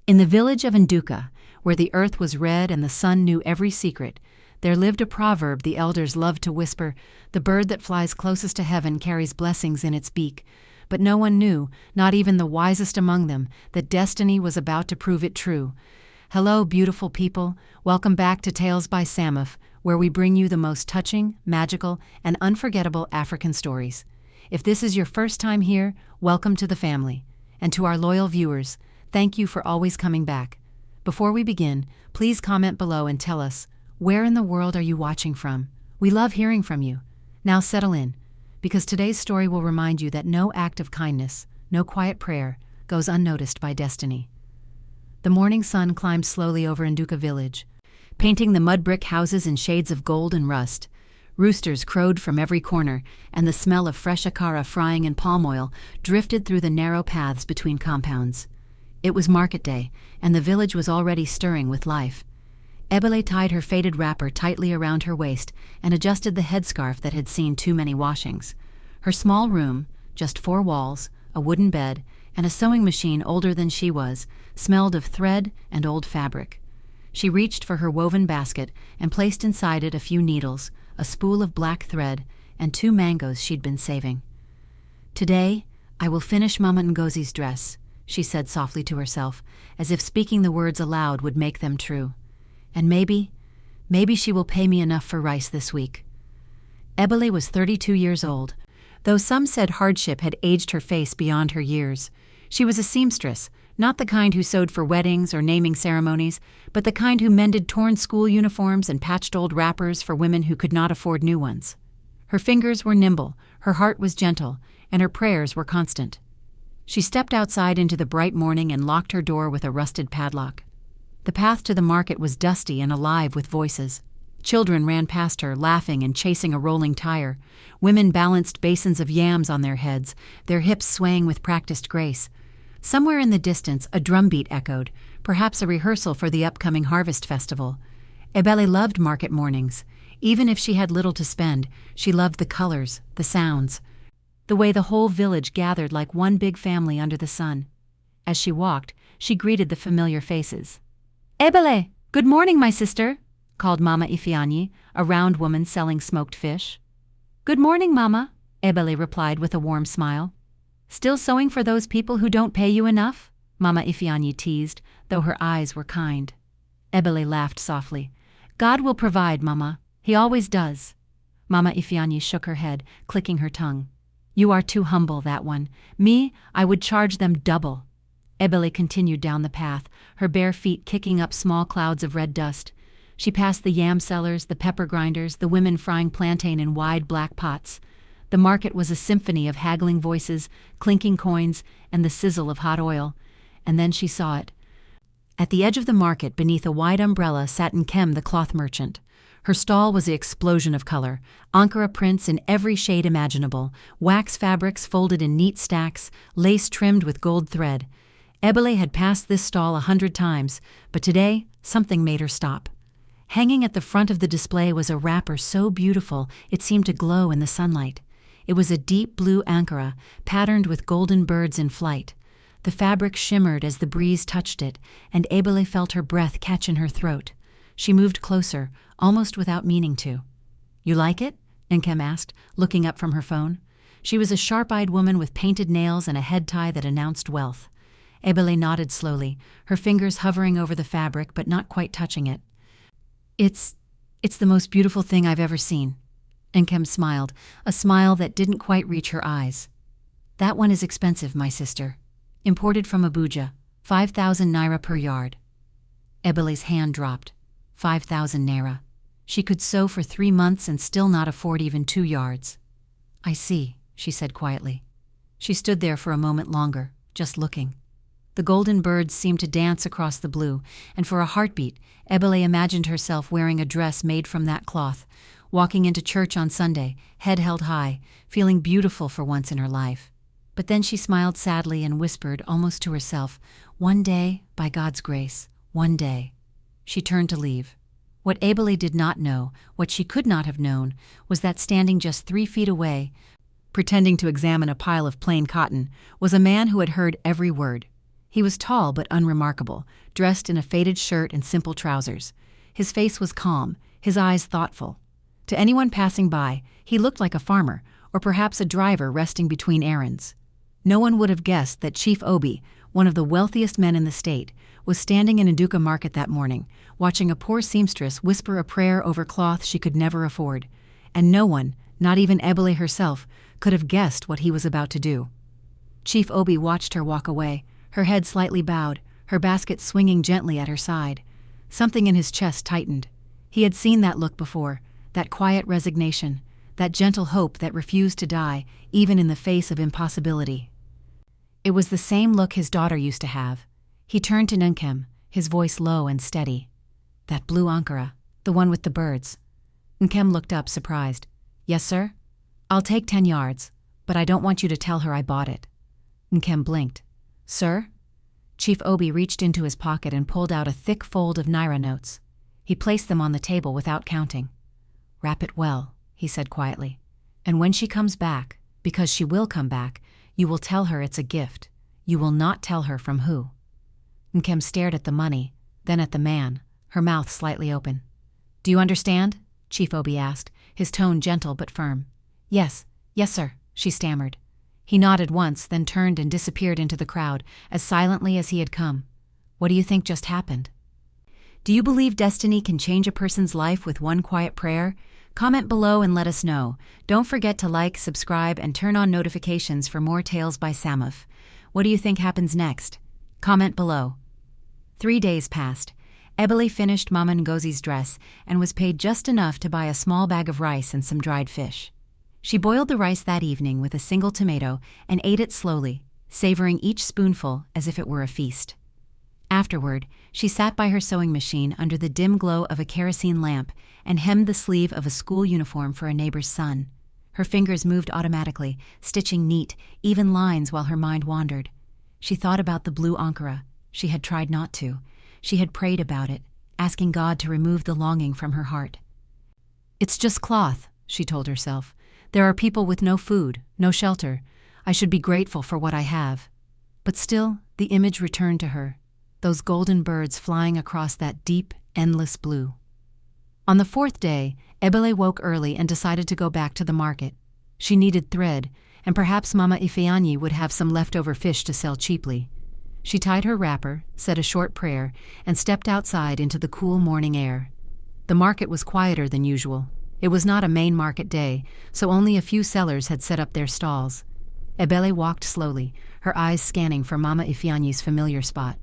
In the village of Nduka, where the earth was red and the sun knew every secret, there lived a proverb the elders loved to whisper: "The bird that flies closest to heaven carries blessings in its beak." But no one knew, not even the wisest among them, that destiny was about to prove it true. Hello, beautiful people. Welcome back to Tales by Sammuff, where we bring you the most touching, magical, and unforgettable African stories. If this is your first time here, welcome to the family. And to our loyal viewers, thank you for always coming back. Before we begin, please comment below and tell us, where in the world are you watching from? We love hearing from you. Now settle in, because today's story will remind you that no act of kindness, no quiet prayer, goes unnoticed by destiny. The morning sun climbed slowly over Nduka village, painting the mud brick houses in shades of gold and rust. Roosters crowed from every corner, and the smell of fresh ankara frying in palm oil drifted through the narrow paths between compounds. It was market day, and the village was already stirring with life. Ebele tied her faded wrapper tightly around her waist and adjusted the headscarf that had seen too many washings. Her small room, just 4 walls, a wooden bed, and a sewing machine older than she was, smelled of thread and old fabric. She reached for her woven basket and placed inside it a few needles, a spool of black thread, and 2 mangoes she'd been saving. "Today, I will finish Mama Ngozi's dress," she said softly to herself, as if speaking the words aloud would make them true. "And maybe she will pay me enough for rice this week." Ebele was 32 years old. Though some said hardship had aged her face beyond her years, she was a seamstress, not the kind who sewed for weddings or naming ceremonies, but the kind who mended torn school uniforms and patched old wrappers for women who could not afford new ones. Her fingers were nimble, her heart was gentle, and her prayers were constant. She stepped outside into the bright morning and locked her door with a rusted padlock. The path to the market was dusty and alive with voices. Children ran past her, laughing and chasing a rolling tire. Women balanced basins of yams on their heads, their hips swaying with practiced grace. Somewhere in the distance, a drumbeat echoed, perhaps a rehearsal for the upcoming harvest festival. Ebele loved market mornings. Even if she had little to spend, she loved the colors, the sounds, the way the whole village gathered like one big family under the sun. As she walked, she greeted the familiar faces. "Ebele, good morning, my sister," called Mama Ifeanyi, a round woman selling smoked fish. "Good morning, Mama," Ebele replied with a warm smile. "Still sewing for those people who don't pay you enough?" Mama Ifeanyi teased, though her eyes were kind. Ebele laughed softly. "God will provide, Mama. He always does." Mama Ifeanyi shook her head, clicking her tongue. "You are too humble, that one. Me, I would charge them double." Ebele continued down the path, her bare feet kicking up small clouds of red dust. She passed the yam sellers, the pepper grinders, the women frying plantain in wide black pots. The market was a symphony of haggling voices, clinking coins, and the sizzle of hot oil. And then she saw it. At the edge of the market, beneath a wide umbrella, sat Nkem, the cloth merchant. Her stall was an explosion of color, ankara prints in every shade imaginable, wax fabrics folded in neat stacks, lace trimmed with gold thread. Ebele had passed this stall 100 times, but today something made her stop. Hanging at the front of the display was a wrapper so beautiful it seemed to glow in the sunlight. It was a deep blue ankara, patterned with golden birds in flight. The fabric shimmered as the breeze touched it, and Ebele felt her breath catch in her throat. She moved closer, almost without meaning to. "You like it?" Nkem asked, looking up from her phone. She was a sharp-eyed woman with painted nails and a head tie that announced wealth. Ebele nodded slowly, her fingers hovering over the fabric but not quite touching it. It's the most beautiful thing I've ever seen." Nkem smiled, a smile that didn't quite reach her eyes. "That one is expensive, my sister. Imported from Abuja, 5,000 naira per yard." Ebele's hand dropped. 5,000 naira. She could sew for 3 months and still not afford even 2 yards. "I see," she said quietly. She stood there for a moment longer, just looking. The golden birds seemed to dance across the blue, and for a heartbeat, Ebele imagined herself wearing a dress made from that cloth, walking into church on Sunday, head held high, feeling beautiful for once in her life. But then she smiled sadly and whispered, almost to herself, "One day, by God's grace, one day." She turned to leave. What Ebele did not know, what she could not have known, was that standing just 3 feet away, pretending to examine a pile of plain cotton, was a man who had heard every word. He was tall but unremarkable, dressed in a faded shirt and simple trousers. His face was calm, his eyes thoughtful. To anyone passing by, he looked like a farmer, or perhaps a driver resting between errands. No one would have guessed that Chief Obi, one of the wealthiest men in the state, was standing in Nduka market that morning, watching a poor seamstress whisper a prayer over cloth she could never afford. And no one, not even Ebele herself, could have guessed what he was about to do. Chief Obi watched her walk away, her head slightly bowed, her basket swinging gently at her side. Something in his chest tightened. He had seen that look before, that quiet resignation, that gentle hope that refused to die, even in the face of impossibility. It was the same look his daughter used to have. He turned to Nduka, his voice low and steady. "That blue ankara, the one with the birds." Nduka looked up, surprised. "Yes, sir? I'll take 10 yards, but I don't want you to tell her I bought it." Nduka blinked. "Sir?" Chief Obi reached into his pocket and pulled out a thick fold of naira notes. He placed them on the table without counting. "Wrap it well," he said quietly. "And when she comes back, because she will come back, you will tell her it's a gift. You will not tell her from who." Nduka stared at the money, then at the man, her mouth slightly open. "Do you understand?" Chief Obi asked, his tone gentle but firm. Yes, sir," she stammered. He nodded once, then turned and disappeared into the crowd, as silently as he had come. "What do you think just happened?" Do you believe destiny can change a person's life with one quiet prayer? Comment below and let us know. Don't forget to like, subscribe, and turn on notifications for more tales by Sammuff. What do you think happens next? Comment below. 3 days passed. Ebele finished Mama Ngozi's dress and was paid just enough to buy a small bag of rice and some dried fish. She boiled the rice that evening with a single tomato and ate it slowly, savoring each spoonful as if it were a feast. Afterward, she sat by her sewing machine under the dim glow of a kerosene lamp and hemmed the sleeve of a school uniform for a neighbor's son. Her fingers moved automatically, stitching neat, even lines while her mind wandered. She thought about the blue ankara. She had tried not to. She had prayed about it, asking God to remove the longing from her heart. "It's just cloth," she told herself. "There are people with no food, no shelter. I should be grateful for what I have." But still, the image returned to her. Those golden birds flying across that deep, endless blue. On the 4th day, Ebele woke early and decided to go back to the market. She needed thread, and perhaps Mama Ifeanyi would have some leftover fish to sell cheaply. She tied her wrapper, said a short prayer, and stepped outside into the cool morning air. The market was quieter than usual. It was not a main market day, so only a few sellers had set up their stalls. Ebele walked slowly, her eyes scanning for Mama Ifeanyi's familiar spot.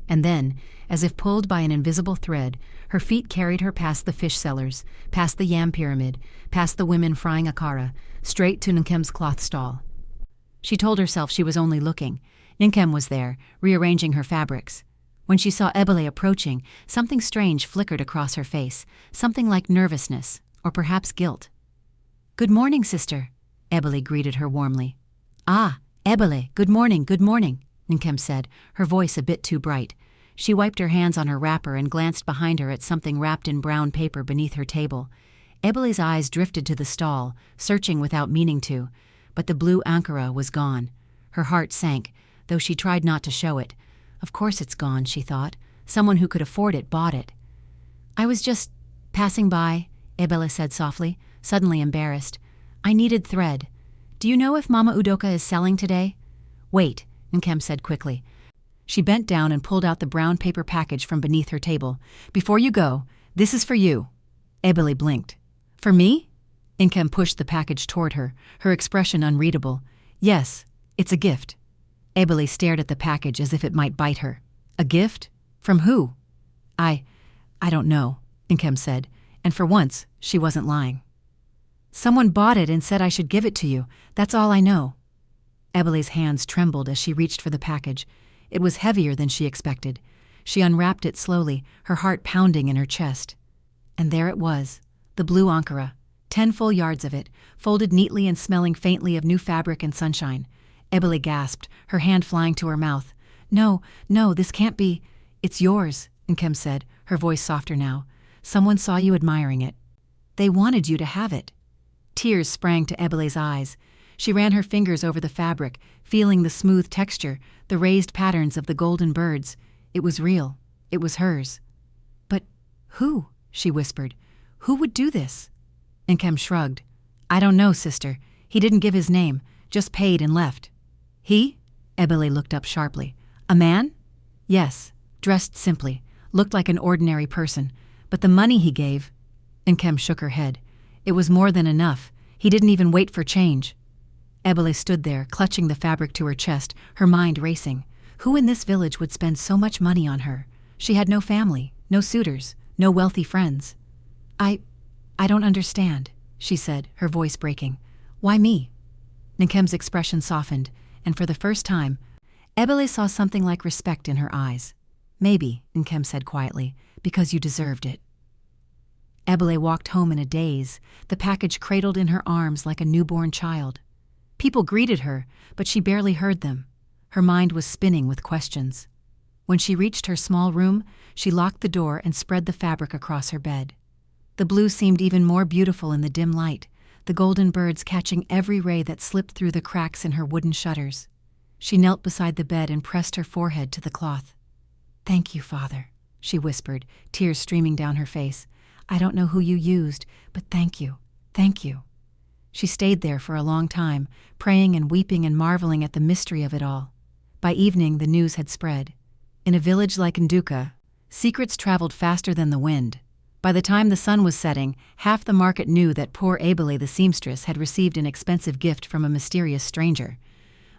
And then, as if pulled by an invisible thread, her feet carried her past the fish sellers, past the yam pyramid, past the women frying ankara, straight to Nduka's cloth stall. She told herself she was only looking. Nduka was there, rearranging her fabrics. When she saw Ebele approaching, something strange flickered across her face, something like nervousness, or perhaps guilt. "Good morning, sister," Ebele greeted her warmly. "Ah, Ebele, good morning," Nduka said, her voice a bit too bright. She wiped her hands on her wrapper and glanced behind her at something wrapped in brown paper beneath her table. Ebele's eyes drifted to the stall, searching without meaning to, but the blue ankara was gone. Her heart sank, though she tried not to show it. Of course it's gone, she thought. Someone who could afford it bought it. "I was just passing by," Ebele said softly, suddenly embarrassed. "I needed thread. Do you know if Mama Udoka is selling today?" "Wait," Nduka said quickly. She bent down and pulled out the brown paper package from beneath her table. "Before you go, this is for you." Ebele blinked. "For me?" Nduka pushed the package toward her, her expression unreadable. "Yes, it's a gift." Ebele stared at the package as if it might bite her. "A gift? From who?" I don't know," Nduka said, and for once she wasn't lying. "Someone bought it and said I should give it to you. That's all I know." Ebele's hands trembled as she reached for the package. It was heavier than she expected. She unwrapped it slowly, her heart pounding in her chest. And there it was, the blue ankara, 10 full yards of it, folded neatly and smelling faintly of new fabric and sunshine. Ebele gasped, her hand flying to her mouth. No, this can't be." "It's yours," Nduka said, her voice softer now. "Someone saw you admiring it. They wanted you to have it." Tears sprang to Ebele's eyes. She ran her fingers over the fabric, feeling the smooth texture, the raised patterns of the golden birds. It was real. It was hers. "But who?" she whispered. "Who would do this?" Nkem shrugged. "I don't know, sister. He didn't give his name, just paid and left." "He?" Ebele looked up sharply. "A man?" "Yes, dressed simply, looked like an ordinary person. But the money he gave—" Nkem shook her head. "It was more than enough. He didn't even wait for change." Ebele stood there, clutching the fabric to her chest, her mind racing. Who in this village would spend so much money on her? She had no family, no suitors, no wealthy friends. I don't understand," she said, her voice breaking. "Why me?" Nkem's expression softened, and for the first time, Ebele saw something like respect in her eyes. "Maybe," Nkem said quietly, "because you deserved it." Ebele walked home in a daze, the package cradled in her arms like a newborn child. People greeted her, but she barely heard them. Her mind was spinning with questions. When she reached her small room, she locked the door and spread the fabric across her bed. The blue seemed even more beautiful in the dim light, the golden birds catching every ray that slipped through the cracks in her wooden shutters. She knelt beside the bed and pressed her forehead to the cloth. "Thank you, Father," she whispered, tears streaming down her face. "I don't know who you used, but thank you, thank you." She stayed there for a long time, praying and weeping and marveling at the mystery of it all. By evening, the news had spread. In a village like Nduka, secrets traveled faster than the wind. By the time the sun was setting, half the market knew that poor Ebele the seamstress had received an expensive gift from a mysterious stranger.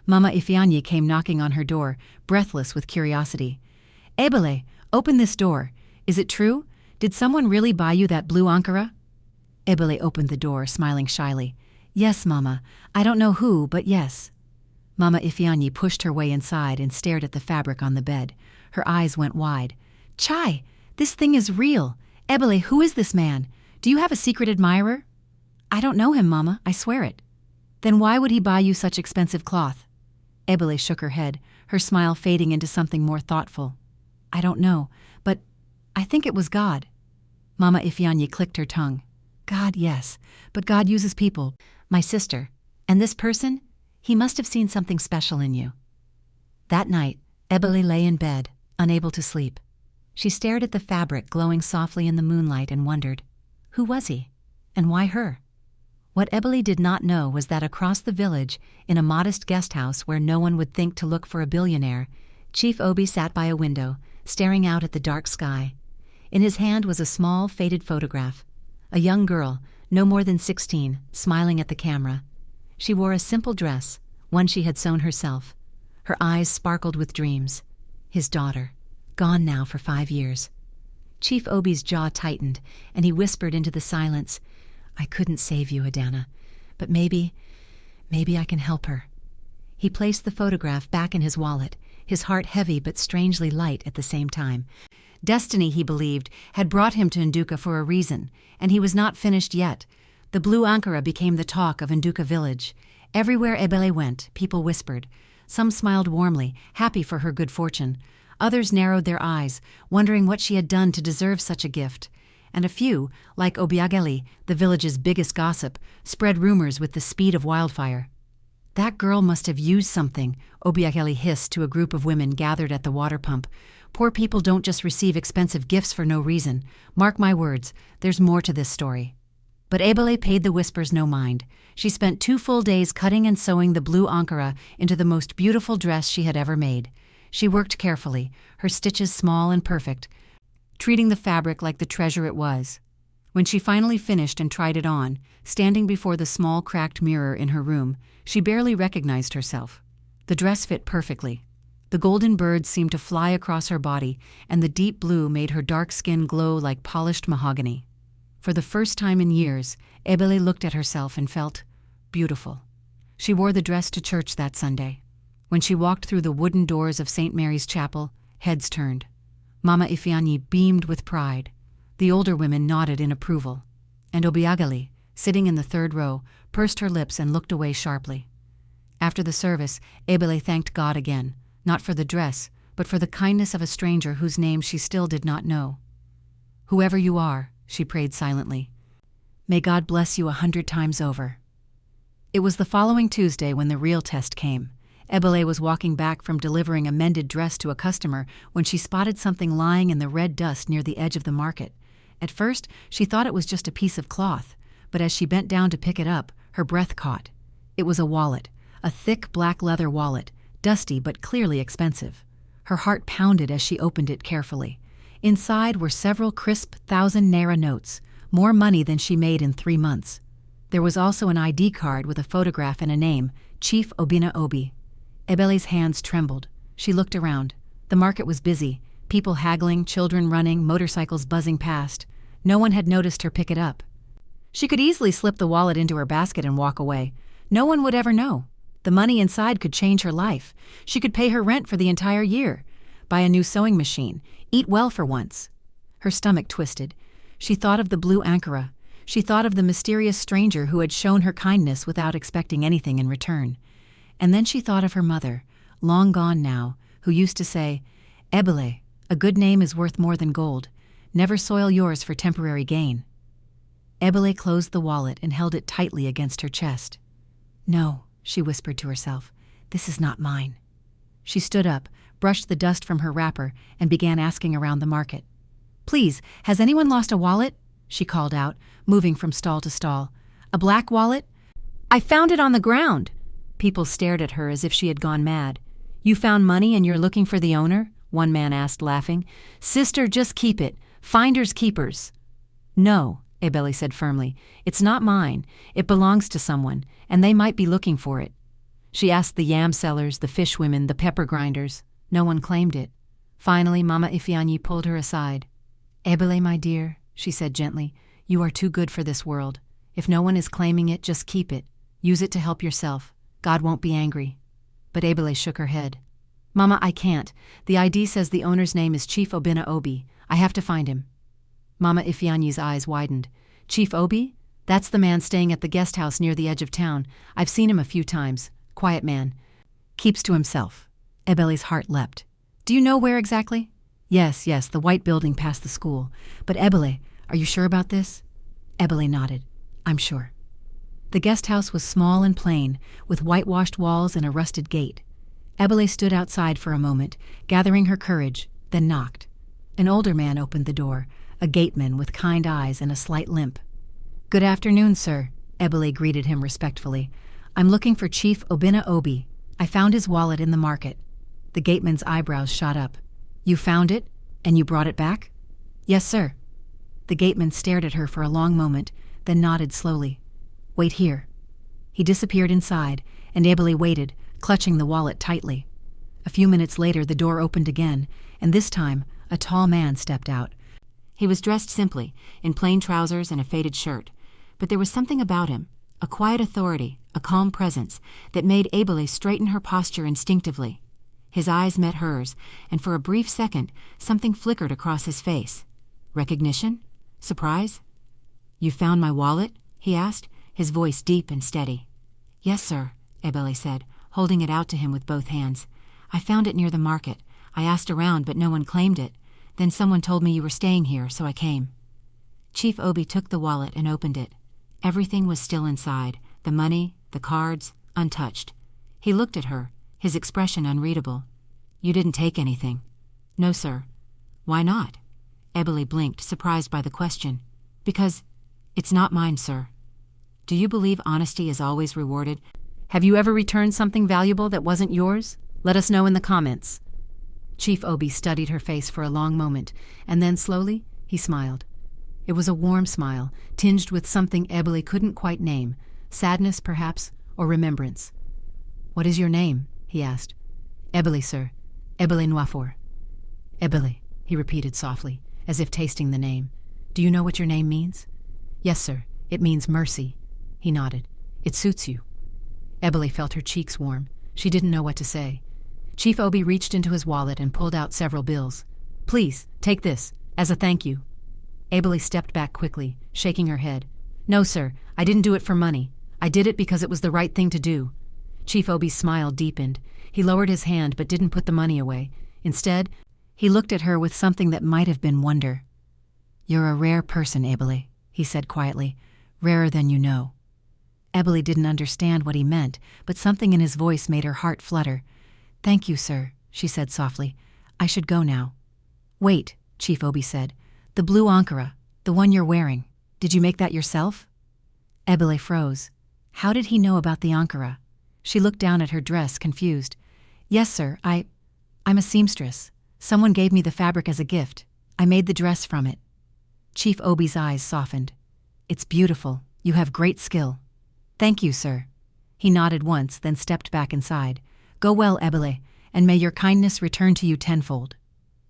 Mama Ifeanyi came knocking on her door, breathless with curiosity. "Ebele, open this door. Is it true? Did someone really buy you that blue ankara?" Ebele opened the door, smiling shyly. "Yes, Mama. I don't know who, but yes." Mama Ifeanyi pushed her way inside and stared at the fabric on the bed. Her eyes went wide. "Chai! This thing is real! Ebele, who is this man? Do you have a secret admirer?" "I don't know him, Mama, I swear it." "Then why would he buy you such expensive cloth?" Ebele shook her head, her smile fading into something more thoughtful. "I don't know, but I think it was God." Mama Ifeanyi clicked her tongue. "God, yes, but God uses people. My sister. And this person? He must have seen something special in you." That night, Ebele lay in bed, unable to sleep. She stared at the fabric glowing softly in the moonlight and wondered, who was he? And why her? What Ebele did not know was that across the village, in a modest guest house where no one would think to look for a billionaire, Chief Obi sat by a window, staring out at the dark sky. In his hand was a small, faded photograph. A young girl, no more than 16, smiling at the camera. She wore a simple dress, one she had sewn herself. Her eyes sparkled with dreams. His daughter, gone now for 5 years. Chief Obi's jaw tightened, and he whispered into the silence, "I couldn't save you, Adana, but maybe I can help her." He placed the photograph back in his wallet, his heart heavy but strangely light at the same time. Destiny, he believed, had brought him to Nduka for a reason, and he was not finished yet. The blue ankara became the talk of Nduka village. Everywhere Ebele went, people whispered. Some smiled warmly, happy for her good fortune. Others narrowed their eyes, wondering what she had done to deserve such a gift. And a few, like Obiageli, the village's biggest gossip, spread rumors with the speed of wildfire. "That girl must have used something," Obiageli hissed to a group of women gathered at the water pump. "Poor people don't just receive expensive gifts for no reason. Mark my words, there's more to this story." But Ebele paid the whispers no mind. She spent 2 full days cutting and sewing the blue ankara into the most beautiful dress she had ever made. She worked carefully, her stitches small and perfect, treating the fabric like the treasure it was. When she finally finished and tried it on, standing before the small cracked mirror in her room, she barely recognized herself. The dress fit perfectly. The golden birds seemed to fly across her body, and the deep blue made her dark skin glow like polished mahogany. For the first time in years, Ebele looked at herself and felt beautiful. She wore the dress to church that Sunday. When she walked through the wooden doors of St. Mary's Chapel, heads turned. Mama Ifeanyi beamed with pride. The older women nodded in approval. And Obiageli, sitting in the 3rd row, pursed her lips and looked away sharply. After the service, Ebele thanked God again, not for the dress, but for the kindness of a stranger whose name she still did not know. "Whoever you are," she prayed silently, "may God bless you 100 times over." It was the following Tuesday when the real test came. Ebele was walking back from delivering a mended dress to a customer when she spotted something lying in the red dust near the edge of the market. At first, she thought it was just a piece of cloth, but as she bent down to pick it up, her breath caught. It was a wallet, a thick black leather wallet, dusty but clearly expensive. Her heart pounded as she opened it carefully. Inside were several crisp 1,000 naira notes, more money than she made in 3 months. There was also an ID card with a photograph and a name, Chief Obina Obi. Ebele's hands trembled. She looked around. The market was busy, people haggling, children running, motorcycles buzzing past. No one had noticed her pick it up. She could easily slip the wallet into her basket and walk away. No one would ever know. The money inside could change her life. She could pay her rent for the entire year, buy a new sewing machine, eat well for once. Her stomach twisted. She thought of the blue ankara. She thought of the mysterious stranger who had shown her kindness without expecting anything in return. And then she thought of her mother, long gone now, who used to say, "Ebele, a good name is worth more than gold. Never soil yours for temporary gain." Ebele closed the wallet and held it tightly against her chest. "No," she whispered to herself, "this is not mine." She stood up, brushed the dust from her wrapper, and began asking around the market. "Please, has anyone lost a wallet?" she called out, moving from stall to stall. "A black wallet? I found it on the ground." People stared at her as if she had gone mad. "You found money and you're looking for the owner?" one man asked, laughing. "Sister, just keep it. Finders keepers." "No," Ebele said firmly. "It's not mine. It belongs to someone, and they might be looking for it." She asked the yam sellers, the fish women, the pepper grinders. No one claimed it. Finally, Mama Ifeanyi pulled her aside. "Ebele, my dear," she said gently, "you are too good for this world. If no one is claiming it, just keep it. Use it to help yourself. God won't be angry." But Ebele shook her head. "Mama, I can't. The ID says the owner's name is Chief Obina Obi. I have to find him." Mama Ifeanyi's eyes widened. "Chief Obi? That's the man staying at the guest house near the edge of town. I've seen him a few times. Quiet man. Keeps to himself." Ebele's heart leapt. "Do you know where exactly?" Yes, the white building past the school. But Ebele, are you sure about this?" Ebele nodded. "I'm sure." The guest house was small and plain, with whitewashed walls and a rusted gate. Ebele stood outside for a moment, gathering her courage, then knocked. An older man opened the door, a gateman with kind eyes and a slight limp. "Good afternoon, sir," Ebele greeted him respectfully. "I'm looking for Chief Obina Obi. I found his wallet in the market." The gateman's eyebrows shot up. "You found it? And you brought it back?" "Yes, sir." The gateman stared at her for a long moment, then nodded slowly. "Wait here." He disappeared inside, and Ebele waited, clutching the wallet tightly. A few minutes later the door opened again, and this time a tall man stepped out. He was dressed simply, in plain trousers and a faded shirt, but there was something about him, a quiet authority, a calm presence, that made Ebele straighten her posture instinctively. His eyes met hers, and for a brief second something flickered across his face. Recognition? Surprise? "You found my wallet?" he asked, his voice deep and steady. "Yes, sir," Ebele said, holding it out to him with both hands. "I found it near the market. I asked around, but no one claimed it. Then someone told me you were staying here, so I came." Chief Obi took the wallet and opened it. Everything was still inside, the money, the cards, untouched. He looked at her, his expression unreadable. "You didn't take anything?" "No, sir." "Why not?" Ebele blinked, surprised by the question. "Because it's not mine, sir." "Do you believe honesty is always rewarded? Have you ever returned something valuable that wasn't yours? Let us know in the comments." Chief Obi studied her face for a long moment, and then slowly he smiled. It was a warm smile, tinged with something Ebele couldn't quite name, sadness perhaps, or remembrance. "What is your name?" he asked. "Ebele, sir. Ebele Nwafor." "Ebele," he repeated softly, as if tasting the name. "Do you know what your name means?" "Yes, sir. It means mercy." He nodded. "It suits you." Ebele felt her cheeks warm. She didn't know what to say. Chief Obi reached into his wallet and pulled out several bills. "Please, take this, as a thank you." Ebele stepped back quickly, shaking her head. "No, sir, I didn't do it for money. I did it because it was the right thing to do." Chief Obi's smile deepened. He lowered his hand but didn't put the money away. Instead, he looked at her with something that might have been wonder. "You're a rare person, Ebele," he said quietly. "Rarer than you know." Ebele didn't understand what he meant, but something in his voice made her heart flutter. "Thank you, sir," she said softly. "I should go now." "Wait," Chief Obi said. "The blue ankara, the one you're wearing. Did you make that yourself?" Ebele froze. How did he know about the ankara? She looked down at her dress, confused. "Yes, sir, I'm a seamstress. Someone gave me the fabric as a gift. I made the dress from it." Chief Obi's eyes softened. "It's beautiful. You have great skill." "Thank you, sir." He nodded once, then stepped back inside. "Go well, Ebele, and may your kindness return to you tenfold."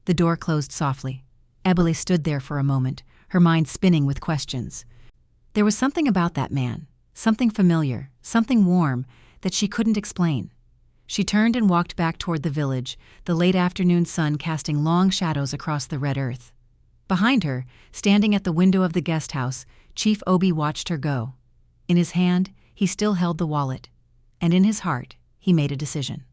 The door closed softly. Ebele stood there for a moment, her mind spinning with questions. There was something about that man, something familiar, something warm, that she couldn't explain. She turned and walked back toward the village, the late afternoon sun casting long shadows across the red earth. Behind her, standing at the window of the guest house, Chief Obi watched her go. In his hand, he still held the wallet, and in his heart, he made a decision.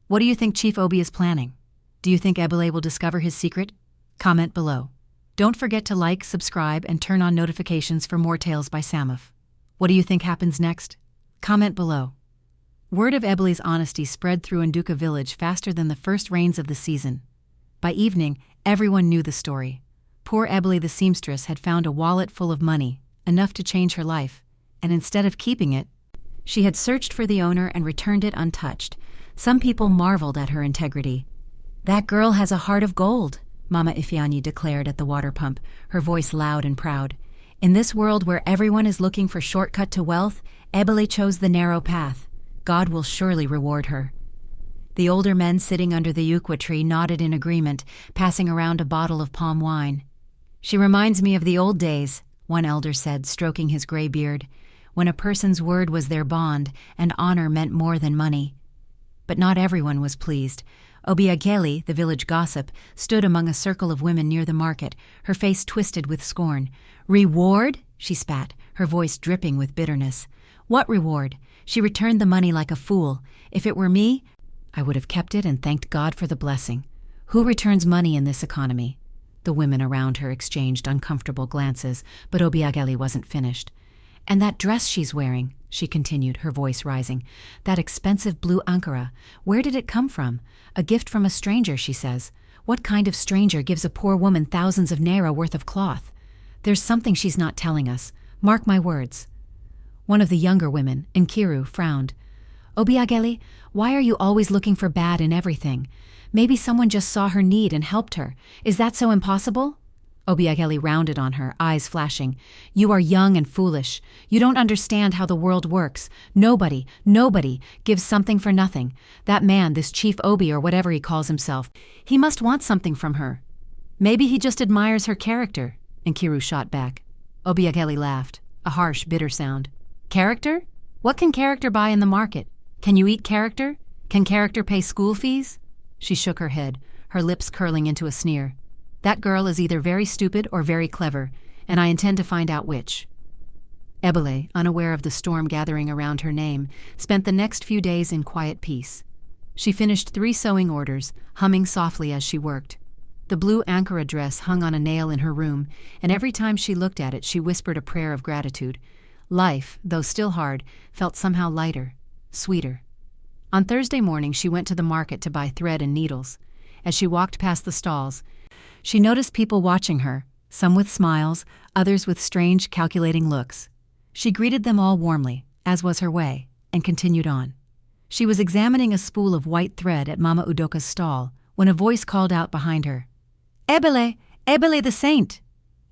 What do you think Chief Obi is planning? Do you think Ebele will discover his secret? Comment below. Don't forget to like, subscribe, and turn on notifications for more tales by Sammuff. What do you think happens next? Comment below. Word of Ebele's honesty spread through Nduka village faster than the first rains of the season. By evening, everyone knew the story. Poor Ebele the seamstress had found a wallet full of money, enough to change her life, and instead of keeping it, she had searched for the owner and returned it untouched. Some people marveled at her integrity. "That girl has a heart of gold," Mama Ifeanyi declared at the water pump, her voice loud and proud. "In this world where everyone is looking for shortcut to wealth, Ebele chose the narrow path. God will surely reward her." The older men sitting under the ukwa tree nodded in agreement, passing around a bottle of palm wine. "She reminds me of the old days," one elder said, stroking his gray beard, "when a person's word was their bond and honor meant more than money." But not everyone was pleased. Obiageli, the village gossip, stood among a circle of women near the market, her face twisted with scorn. "Reward?" she spat, her voice dripping with bitterness. "What reward? She returned the money like a fool. If it were me, I would have kept it and thanked God for the blessing. Who returns money in this economy?" The women around her exchanged uncomfortable glances, but Obiageli wasn't finished. "And that dress she's wearing," she continued, her voice rising. "That expensive blue ankara, where did it come from? A gift from a stranger, she says. What kind of stranger gives a poor woman thousands of naira worth of cloth? There's something she's not telling us. Mark my words." One of the younger women, Nkiru, frowned. "Obiageli, why are you always looking for bad in everything? Maybe someone just saw her need and helped her. Is that so impossible?" Obiageli rounded on her, eyes flashing. "You are young and foolish. You don't understand how the world works. Nobody gives something for nothing. That man, this Chief Obi or whatever he calls himself, he must want something from her. Maybe he just admires her character," Nkiru shot back. Obiageli laughed, a harsh, bitter sound. "Character? What can character buy in the market? Can you eat character? Can character pay school fees?" She shook her head, her lips curling into a sneer. "That girl is either very stupid or very clever, and I intend to find out which." Ebele, unaware of the storm gathering around her name, spent the next few days in quiet peace. She finished 3 sewing orders, humming softly as she worked. The blue ankara dress hung on a nail in her room, and every time she looked at it she whispered a prayer of gratitude. Life, though still hard, felt somehow lighter, sweeter. On Thursday morning she went to the market to buy thread and needles. As she walked past the stalls, she noticed people watching her, some with smiles, others with strange, calculating looks. She greeted them all warmly, as was her way, and continued on. She was examining a spool of white thread at Mama Udoka's stall when a voice called out behind her, "Ebele! Ebele the saint!"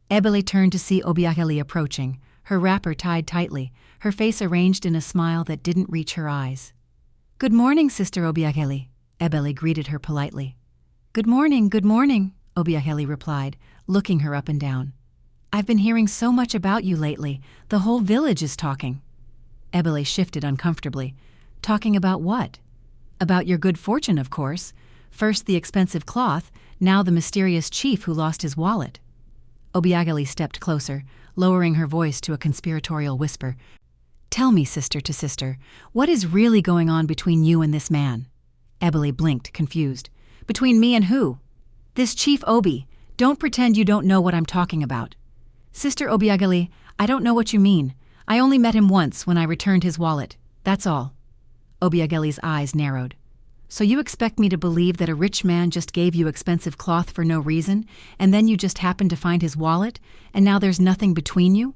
Ebele turned to see Obiageli approaching, her wrapper tied tightly, her face arranged in a smile that didn't reach her eyes. "Good morning, Sister Obiageli," Ebele greeted her politely. Good morning," Obiageli replied, looking her up and down. "I've been hearing so much about you lately. The whole village is talking." Ebele shifted uncomfortably. "Talking about what?" "About your good fortune, of course. First the expensive cloth, now the mysterious chief who lost his wallet." Obiageli stepped closer, lowering her voice to a conspiratorial whisper. "Tell me, sister to sister, what is really going on between you and this man?" Ebele blinked, confused. "Between me and who?" "This Chief Obi. Don't pretend you don't know what I'm talking about." "Sister Obiageli, I don't know what you mean. I only met him once when I returned his wallet. That's all. Obiageli's eyes narrowed. So you expect me to believe that a rich man just gave you expensive cloth for no reason, and then you just happened to find his wallet, and now there's nothing between you?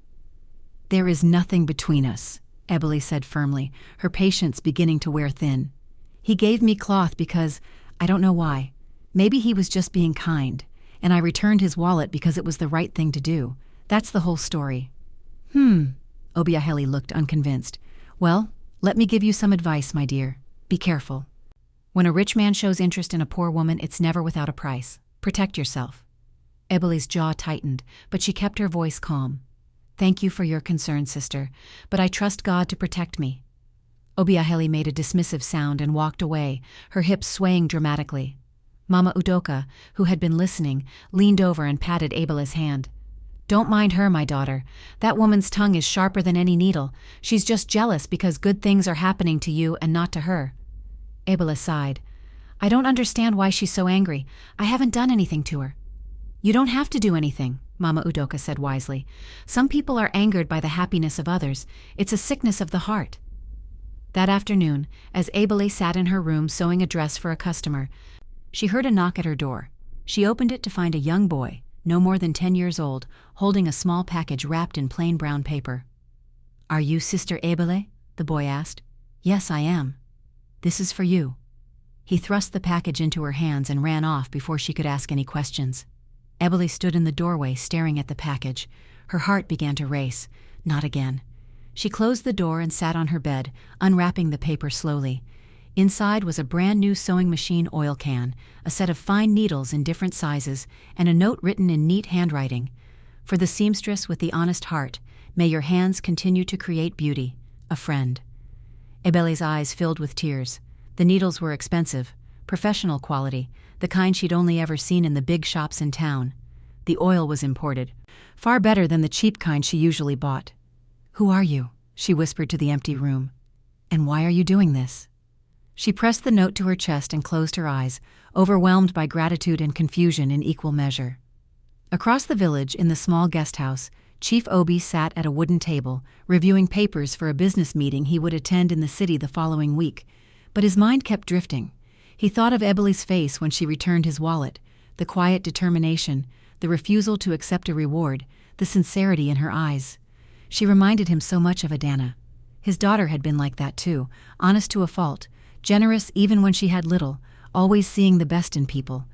There is nothing between us, Ebele said firmly, her patience beginning to wear thin. He gave me cloth because, I don't know why. Maybe he was just being kind, and I returned his wallet because it was the right thing to do. That's the whole story. Obiageli looked unconvinced. Well, let me give you some advice, my dear. Be careful. When a rich man shows interest in a poor woman, it's never without a price. Protect yourself. Ebele's jaw tightened, but she kept her voice calm. Thank you for your concern, sister, but I trust God to protect me. Obiageli made a dismissive sound and walked away, her hips swaying dramatically. Mama Nduka, who had been listening, leaned over and patted Ebele's hand. Don't mind her, my daughter. That woman's tongue is sharper than any needle. She's just jealous because good things are happening to you and not to her. Ebele sighed. I don't understand why she's so angry. I haven't done anything to her. You don't have to do anything, Mama Nduka said wisely. Some people are angered by the happiness of others. It's a sickness of the heart. That afternoon, as Ebele sat in her room sewing a dress for a customer, she heard a knock at her door. She opened it to find a young boy, no more than 10 years old, holding a small package wrapped in plain brown paper. Are you Sister Ebele? The boy asked. Yes, I am. This is for you. He thrust the package into her hands and ran off before she could ask any questions. Ebele stood in the doorway staring at the package. Her heart began to race. Not again. She closed the door and sat on her bed, unwrapping the paper slowly. Inside was a brand new sewing machine oil can, a set of fine needles in different sizes, and a note written in neat handwriting. For the seamstress with the honest heart, may your hands continue to create beauty. A friend. Ebele's eyes filled with tears. The needles were expensive, professional quality, the kind she'd only ever seen in the big shops in town. The oil was imported, far better than the cheap kind she usually bought. Who are you? She whispered to the empty room. And why are you doing this? She pressed the note to her chest and closed her eyes, overwhelmed by gratitude and confusion in equal measure. Across the village, in the small guest house, Chief Obi sat at a wooden table, reviewing papers for a business meeting he would attend in the city the following week. But his mind kept drifting. He thought of Ebele's face when she returned his wallet, the quiet determination, the refusal to accept a reward, the sincerity in her eyes. She reminded him so much of Adana. His daughter had been like that too, honest to a fault, generous even when she had little, always seeing the best in people.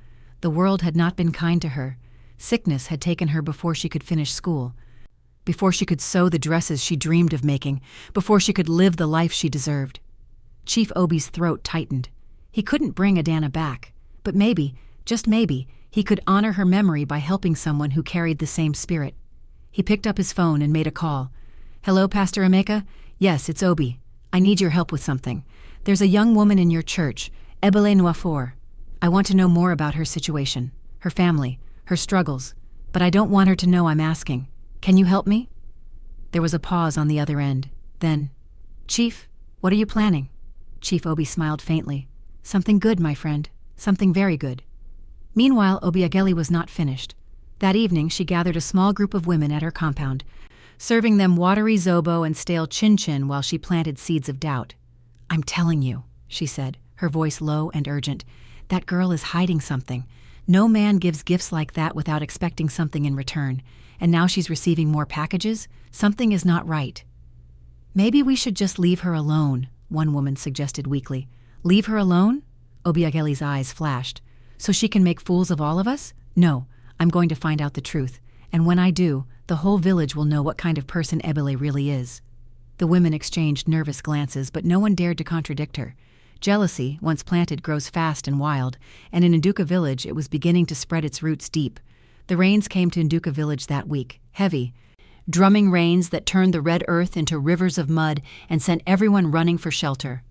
The world had not been kind to her. Sickness had taken her before she could finish school, before she could sew the dresses she dreamed of making, before she could live the life she deserved. Chief Obi's throat tightened. He couldn't bring Adana back, but maybe, just maybe, he could honor her memory by helping someone who carried the same spirit. He picked up his phone and made a call. Hello, Pastor Emeka? Yes, it's Obi. I need your help with something. There's a young woman in your church, Ebele Nwafor. I want to know more about her situation, her family, her struggles, but I don't want her to know I'm asking. Can you help me? There was a pause on the other end. Then, Chief, what are you planning? Chief Obi smiled faintly. Something good, my friend. Something very good. Meanwhile, Obiageli was not finished. That evening, she gathered a small group of women at her compound, serving them watery zobo and stale chin-chin while she planted seeds of doubt. I'm telling you, she said, her voice low and urgent, that girl is hiding something. No man gives gifts like that without expecting something in return, and now she's receiving more packages? Something is not right. Maybe we should just leave her alone, one woman suggested weakly. Leave her alone? Obiageli's eyes flashed. So she can make fools of all of us? No, I'm going to find out the truth, and when I do, the whole village will know what kind of person Ebele really is. The women exchanged nervous glances, but no one dared to contradict her. Jealousy, once planted, grows fast and wild, and in Nduka village it was beginning to spread its roots deep. The rains came to Nduka village that week, heavy, drumming rains that turned the red earth into rivers of mud and sent everyone running for shelter.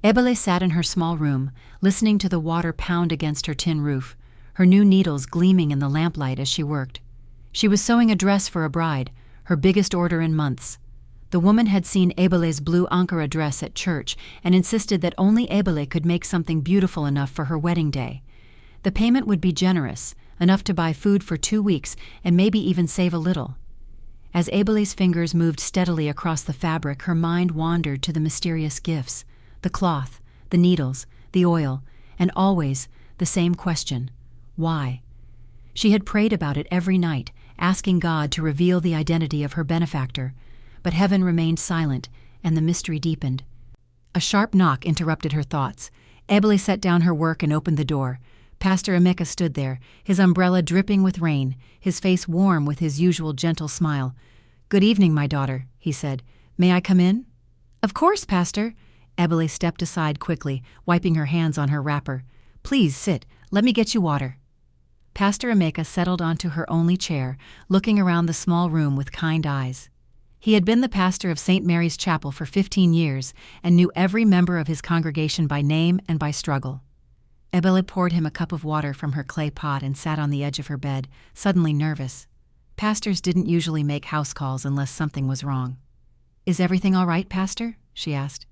Ebele sat in her small room, listening to the water pound against her tin roof, her new needles gleaming in the lamplight as she worked. She was sewing a dress for a bride, her biggest order in months. The woman had seen Ebele's blue ankara dress at church and insisted that only Ebele could make something beautiful enough for her wedding day. The payment would be generous, enough to buy food for 2 weeks and maybe even save a little. As Ebele's fingers moved steadily across the fabric, her mind wandered to the mysterious gifts, the cloth, the needles, the oil, and always the same question: why? She had prayed about it every night, asking God to reveal the identity of her benefactor, but heaven remained silent, and the mystery deepened. A sharp knock interrupted her thoughts. Ebele set down her work and opened the door. Pastor Emeka stood there, his umbrella dripping with rain, his face warm with his usual gentle smile. "Good evening, my daughter," he said. "May I come in?" "Of course, Pastor." Ebele stepped aside quickly, wiping her hands on her wrapper. "Please sit. Let me get you water." Pastor Emeka settled onto her only chair, looking around the small room with kind eyes. He had been the pastor of St. Mary's Chapel for 15 years and knew every member of his congregation by name and by struggle. Ebele poured him a cup of water from her clay pot and sat on the edge of her bed, suddenly nervous. Pastors didn't usually make house calls unless something was wrong. "Is everything all right, Pastor?" she asked.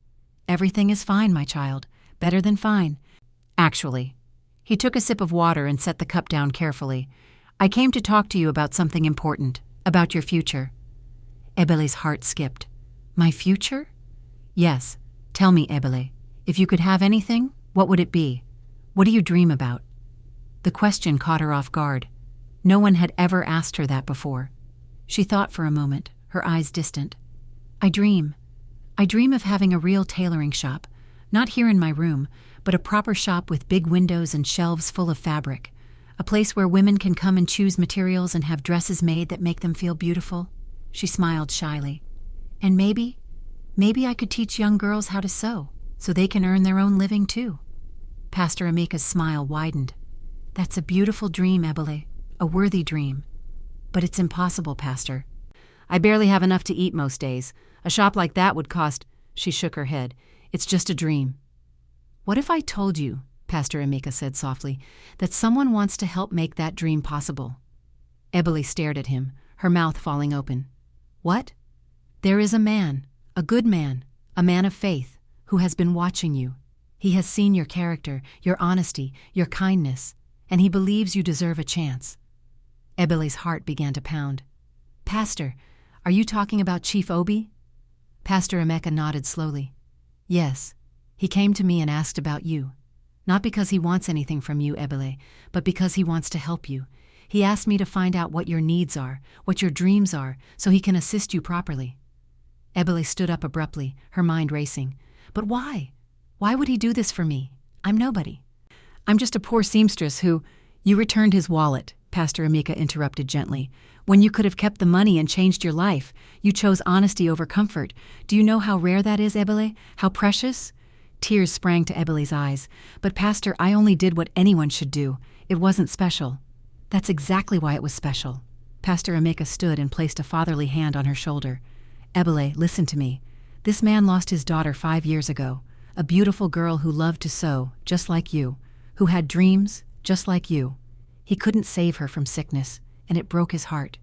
"Everything is fine, my child. Better than fine. Actually." He took a sip of water and set the cup down carefully. "I came to talk to you about something important, about your future." Ebele's heart skipped. "My future?" "Yes. Tell me, Ebele, if you could have anything, what would it be? What do you dream about?" The question caught her off guard. No one had ever asked her that before. She thought for a moment, her eyes distant. I dream of having a real tailoring shop, not here in my room, but a proper shop with big windows and shelves full of fabric, a place where women can come and choose materials and have dresses made that make them feel beautiful." She smiled shyly. "And maybe I could teach young girls how to sew, so they can earn their own living too." Pastor Emeka's smile widened. "That's a beautiful dream, Ebele, a worthy dream. But it's impossible, Pastor. I barely have enough to eat most days. A shop like that would cost—" She shook her head. "It's just a dream." "What if I told you," Pastor Emeka said softly, "that someone wants to help make that dream possible?" Ebele stared at him, her mouth falling open. "What?" "There is a man, a good man, a man of faith, who has been watching you. He has seen your character, your honesty, your kindness, and he believes you deserve a chance." Ebele's heart began to pound. "Pastor, are you talking about Chief Obi?" Pastor Emeka nodded slowly. "Yes. He came to me and asked about you. Not because he wants anything from you, Ebele, but because he wants to help you. He asked me to find out what your needs are, what your dreams are, so he can assist you properly." Ebele stood up abruptly, her mind racing. "But why? Why would he do this for me? I'm nobody. I'm just a poor seamstress who—" "You returned his wallet," Pastor Emeka interrupted gently. "When you could have kept the money and changed your life, you chose honesty over comfort. Do you know how rare that is, Ebele? How precious?" Tears sprang to Ebele's eyes. "But Pastor, I only did what anyone should do. It wasn't special." "That's exactly why it was special." Pastor Emeka stood and placed a fatherly hand on her shoulder. "Ebele, listen to me. This man lost his daughter 5 years ago, a beautiful girl who loved to sew, just like you, who had dreams, just like you. He couldn't save her from sickness, and it broke his heart.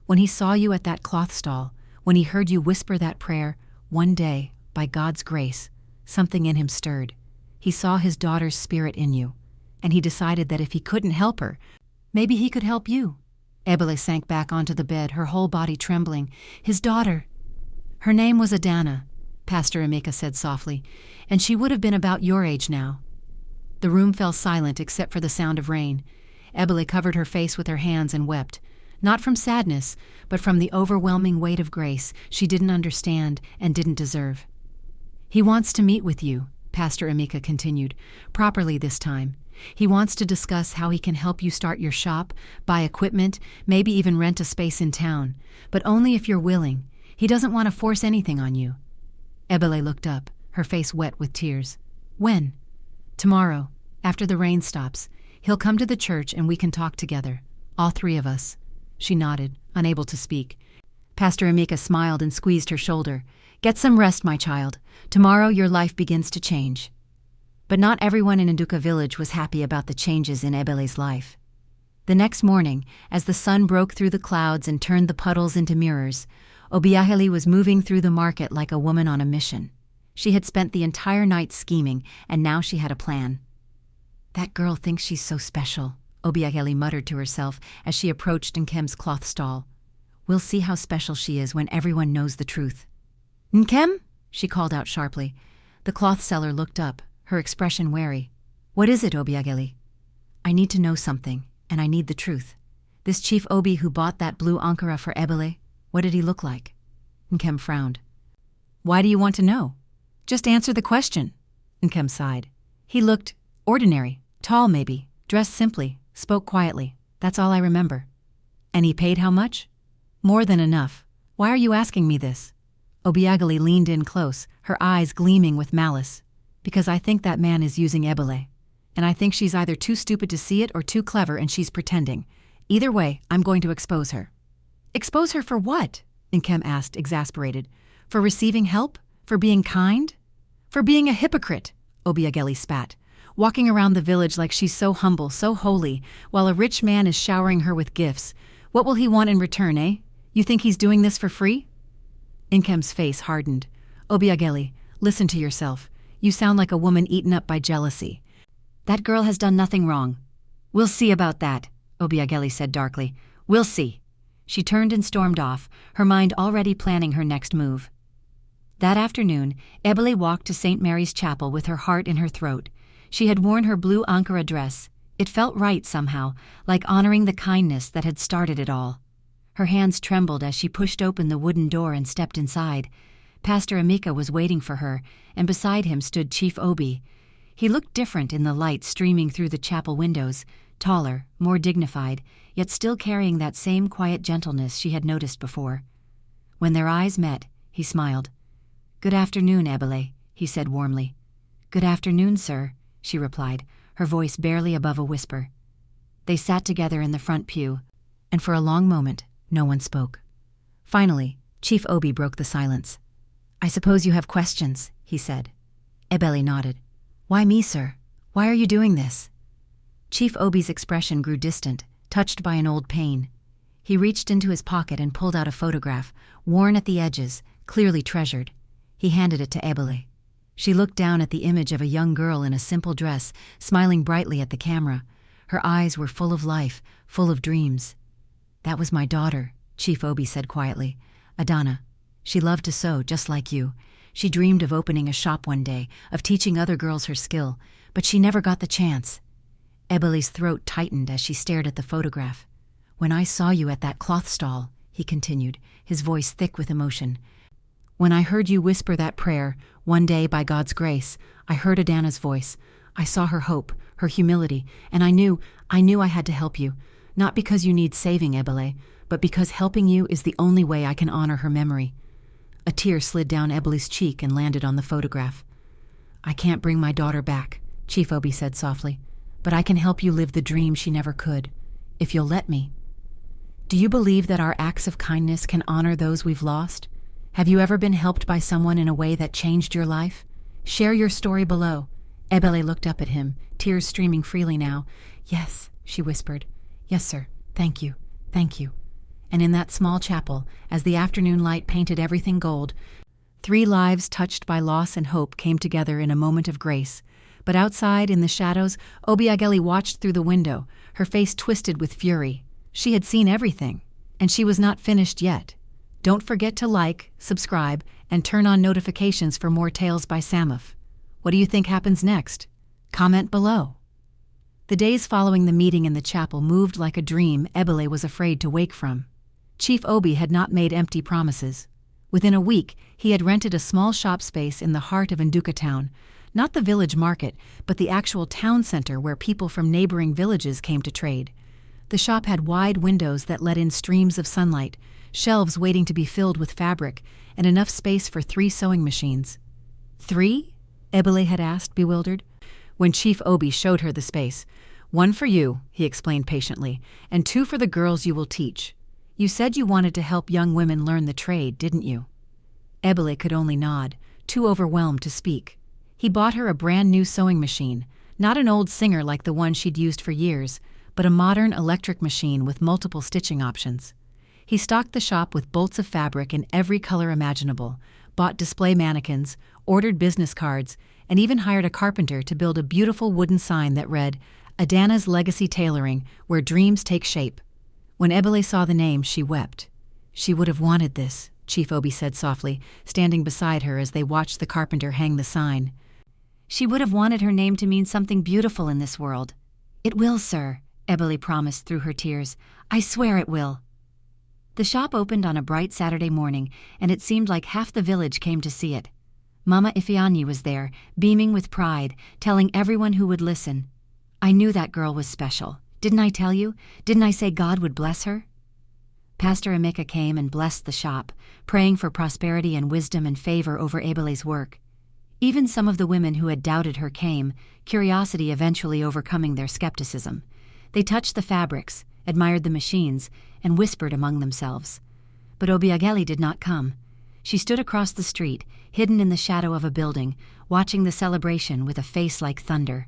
When he saw you at that cloth stall, when he heard you whisper that prayer, one day, by God's grace, something in him stirred. He saw his daughter's spirit in you, and he decided that if he couldn't help her, maybe he could help you." Ebele sank back onto the bed, her whole body trembling. "His daughter—" "Her name was Adana," Pastor Emeka said softly, "and she would have been about your age now." The room fell silent except for the sound of rain. Ebele covered her face with her hands and wept, not from sadness, but from the overwhelming weight of grace she didn't understand and didn't deserve. "He wants to meet with you," Pastor Emeka continued, "properly this time. He wants to discuss how he can help you start your shop, buy equipment, maybe even rent a space in town, but only if you're willing. He doesn't want to force anything on you." Ebele looked up, her face wet with tears. "When?" "Tomorrow, after the rain stops. He'll come to the church and we can talk together, all 3 of us." She nodded, unable to speak. Pastor Emeka smiled and squeezed her shoulder. "Get some rest, my child. Tomorrow your life begins to change." But not everyone in Nduka village was happy about the changes in Ebele's life. The next morning, as the sun broke through the clouds and turned the puddles into mirrors, Obiaheli was moving through the market like a woman on a mission. She had spent the entire night scheming, and now she had a plan. "That girl thinks she's so special," Obiaheli muttered to herself as she approached Nkem's cloth stall. We'll see how special she is when everyone knows the truth. Nkem? She called out sharply. The cloth seller looked up, her expression wary. What is it, Obiageli? I need to know something, and I need the truth. This Chief Obi who bought that blue ankara for Ebele, what did he look like? Nkem frowned. Why do you want to know? Just answer the question. Nkem sighed. He looked ordinary, tall maybe, dressed simply, spoke quietly. That's all I remember. And he paid how much? More than enough. Why are you asking me this? Obiageli leaned in close, her eyes gleaming with malice. Because I think that man is using Ebele. And I think she's either too stupid to see it or too clever and she's pretending. Either way, I'm going to expose her. Expose her for what? Nkem asked, exasperated. For receiving help? For being kind? For being a hypocrite, Obiageli spat, walking around the village like she's so humble, so holy, while a rich man is showering her with gifts. What will he want in return, eh? You think he's doing this for free? Nkem's face hardened. Obiageli, listen to yourself. You sound like a woman eaten up by jealousy. That girl has done nothing wrong. We'll see about that, Obiageli said darkly. We'll see. She turned and stormed off, her mind already planning her next move. That afternoon, Ebele walked to St. Mary's Chapel with her heart in her throat. She had worn her blue ankara dress. It felt right somehow, like honoring the kindness that had started it all. Her hands trembled as she pushed open the wooden door and stepped inside. Pastor Emeka was waiting for her, and beside him stood Chief Obi. He looked different in the light streaming through the chapel windows, taller, more dignified, yet still carrying that same quiet gentleness she had noticed before. When their eyes met, he smiled. Good afternoon, Ebele, he said warmly. Good afternoon, sir, she replied, her voice barely above a whisper. They sat together in the front pew, and for a long moment, no one spoke. Finally, Chief Obi broke the silence. I suppose you have questions, he said. Ebele nodded. Why me, sir? Why are you doing this? Chief Obi's expression grew distant, touched by an old pain. He reached into his pocket and pulled out a photograph, worn at the edges, clearly treasured. He handed it to Ebele. She looked down at the image of a young girl in a simple dress, smiling brightly at the camera. Her eyes were full of life, full of dreams. That was my daughter, Chief Obi said quietly. Adana. She loved to sew, just like you. She dreamed of opening a shop one day, of teaching other girls her skill, but she never got the chance. Ebele's throat tightened as she stared at the photograph. When I saw you at that cloth stall, he continued, his voice thick with emotion. When I heard you whisper that prayer, one day by God's grace, I heard Adana's voice. I saw her hope, her humility, and I knew I had to help you. Not because you need saving, Ebele, but because helping you is the only way I can honor her memory. A tear slid down Ebele's cheek and landed on the photograph. I can't bring my daughter back, Chief Obi said softly, but I can help you live the dream she never could, if you'll let me. Do you believe that our acts of kindness can honor those we've lost? Have you ever been helped by someone in a way that changed your life? Share your story below. Ebele looked up at him, tears streaming freely now. Yes, she whispered. Yes, sir. Thank you. Thank you. And in that small chapel, as the afternoon light painted everything gold, 3 lives touched by loss and hope came together in a moment of grace. But outside, in the shadows, Obiageli watched through the window, her face twisted with fury. She had seen everything, and she was not finished yet. Don't forget to like, subscribe, and turn on notifications for more tales by Sammuff. What do you think happens next? Comment below. The days following the meeting in the chapel moved like a dream Ebele was afraid to wake from. Chief Obi had not made empty promises. Within a week, he had rented a small shop space in the heart of Nduka town, not the village market, but the actual town center where people from neighboring villages came to trade. The shop had wide windows that let in streams of sunlight, shelves waiting to be filled with fabric, and enough space for 3 sewing machines. 3? Ebele had asked, bewildered. When Chief Obi showed her the space. 1 for you, he explained patiently, and 2 for the girls you will teach. You said you wanted to help young women learn the trade, didn't you? Ebele could only nod, too overwhelmed to speak. He bought her a brand new sewing machine, not an old Singer like the one she'd used for years, but a modern electric machine with multiple stitching options. He stocked the shop with bolts of fabric in every color imaginable, bought display mannequins, ordered business cards, and even hired a carpenter to build a beautiful wooden sign that read, Adana's Legacy Tailoring, where dreams take shape. When Ebele saw the name, she wept. "She would have wanted this," Chief Obi said softly, standing beside her as they watched the carpenter hang the sign. "She would have wanted her name to mean something beautiful in this world." "It will, sir," Ebele promised through her tears. "I swear it will." The shop opened on a bright Saturday morning, and it seemed like half the village came to see it. Mama Ifeanyi was there, beaming with pride, telling everyone who would listen. "I knew that girl was special. Didn't I tell you? Didn't I say God would bless her?" Pastor Emeka came and blessed the shop, praying for prosperity and wisdom and favor over Ebele's work. Even some of the women who had doubted her came, curiosity eventually overcoming their skepticism. They touched the fabrics, admired the machines, and whispered among themselves. But Obiageli did not come. She stood across the street, hidden in the shadow of a building, watching the celebration with a face like thunder.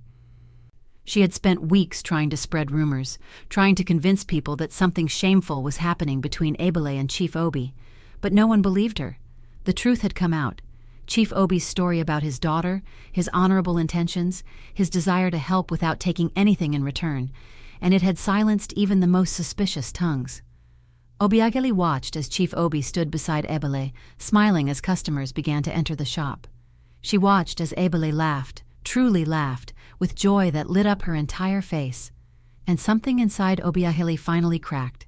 She had spent weeks trying to spread rumors, trying to convince people that something shameful was happening between Ebele and Chief Obi, but no one believed her. The truth had come out. Chief Obi's story about his daughter, his honorable intentions, his desire to help without taking anything in return, and it had silenced even the most suspicious tongues. Obiageli watched as Chief Obi stood beside Ebele, smiling as customers began to enter the shop. She watched as Ebele laughed, truly laughed, with joy that lit up her entire face. And something inside Obiageli finally cracked.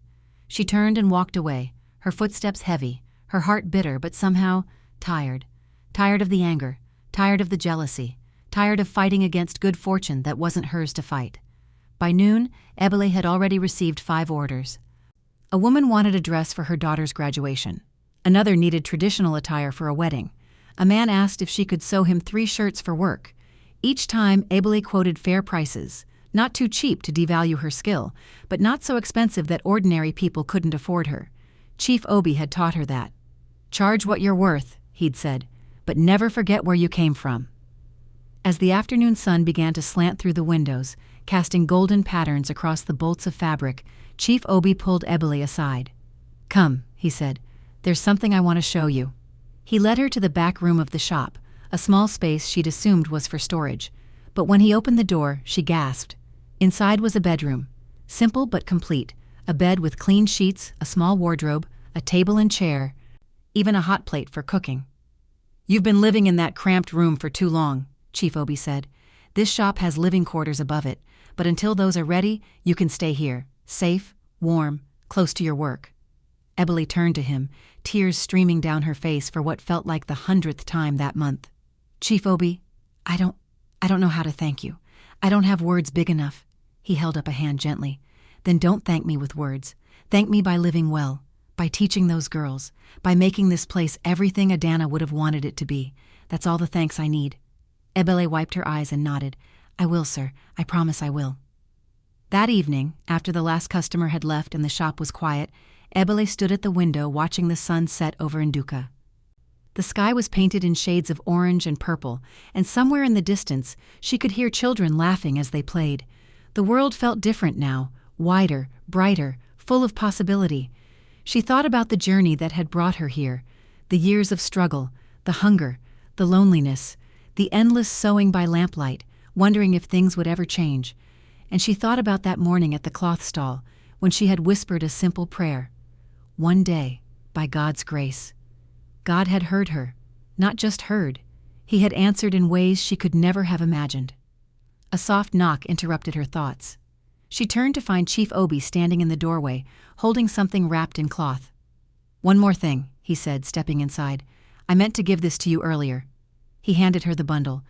She turned and walked away, her footsteps heavy, her heart bitter but somehow tired. Tired of the anger, tired of the jealousy, tired of fighting against good fortune that wasn't hers to fight. By noon, Ebele had already received 5 orders. A woman wanted a dress for her daughter's graduation. Another needed traditional attire for a wedding. A man asked if she could sew him 3 shirts for work. Each time, Ebele quoted fair prices, not too cheap to devalue her skill, but not so expensive that ordinary people couldn't afford her. Chief Obi had taught her that. "Charge what you're worth," he'd said, "but never forget where you came from." As the afternoon sun began to slant through the windows, casting golden patterns across the bolts of fabric, Chief Obi pulled Ebele aside. "Come," he said, "there's something I want to show you." He led her to the back room of the shop, a small space she'd assumed was for storage. But when he opened the door, she gasped. Inside was a bedroom, simple but complete, a bed with clean sheets, a small wardrobe, a table and chair, even a hot plate for cooking. "You've been living in that cramped room for too long," Chief Obi said. "This shop has living quarters above it, but until those are ready, you can stay here, safe, warm, close to your work." Ebele turned to him, tears streaming down her face for what felt like the 100th time that month. "Chief Obi, I don't know how to thank you. I don't have words big enough." He held up a hand gently. "Then don't thank me with words. Thank me by living well, by teaching those girls, by making this place everything Adana would have wanted it to be. That's all the thanks I need." Ebele wiped her eyes and nodded. "I will, sir. I promise I will." That evening, after the last customer had left and the shop was quiet, Ebele stood at the window watching the sun set over Nduka. The sky was painted in shades of orange and purple, and somewhere in the distance, she could hear children laughing as they played. The world felt different now, wider, brighter, full of possibility. She thought about the journey that had brought her here, the years of struggle, the hunger, the loneliness, the endless sewing by lamplight, wondering if things would ever change. And she thought about that morning at the cloth stall, when she had whispered a simple prayer. One day, by God's grace. God had heard her, not just heard. He had answered in ways she could never have imagined. A soft knock interrupted her thoughts. She turned to find Chief Obi standing in the doorway, holding something wrapped in cloth. "One more thing," he said, stepping inside. "I meant to give this to you earlier." He handed her the bundle,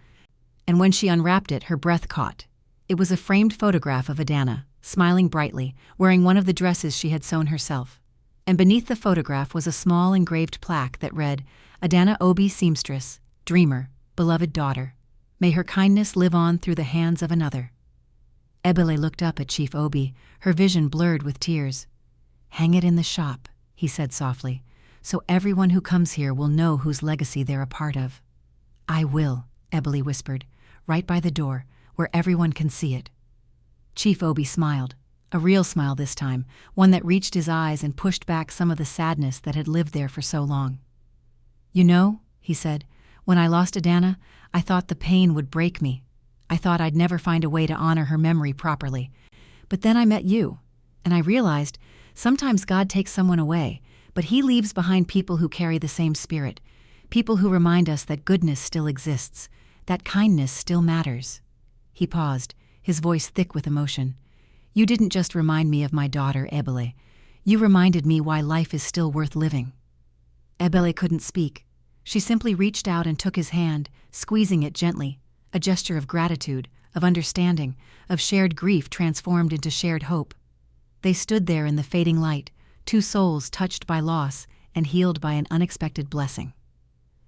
and when she unwrapped it, her breath caught. It was a framed photograph of Adana, smiling brightly, wearing one of the dresses she had sewn herself. And beneath the photograph was a small engraved plaque that read, "Adana Obi seamstress, dreamer, beloved daughter. May her kindness live on through the hands of another." Ebele looked up at Chief Obi, her vision blurred with tears. "Hang it in the shop," he said softly, "so everyone who comes here will know whose legacy they're a part of." "I will," Ebele whispered, "right by the door, where everyone can see it." Chief Obi smiled. A real smile this time, one that reached his eyes and pushed back some of the sadness that had lived there for so long. "You know," he said, "when I lost Adana, I thought the pain would break me. I thought I'd never find a way to honor her memory properly. But then I met you, and I realized sometimes God takes someone away, but he leaves behind people who carry the same spirit, people who remind us that goodness still exists, that kindness still matters." He paused, his voice thick with emotion. "You didn't just remind me of my daughter, Ebele. You reminded me why life is still worth living." Ebele couldn't speak. She simply reached out and took his hand, squeezing it gently, a gesture of gratitude, of understanding, of shared grief transformed into shared hope. They stood there in the fading light, two souls touched by loss and healed by an unexpected blessing.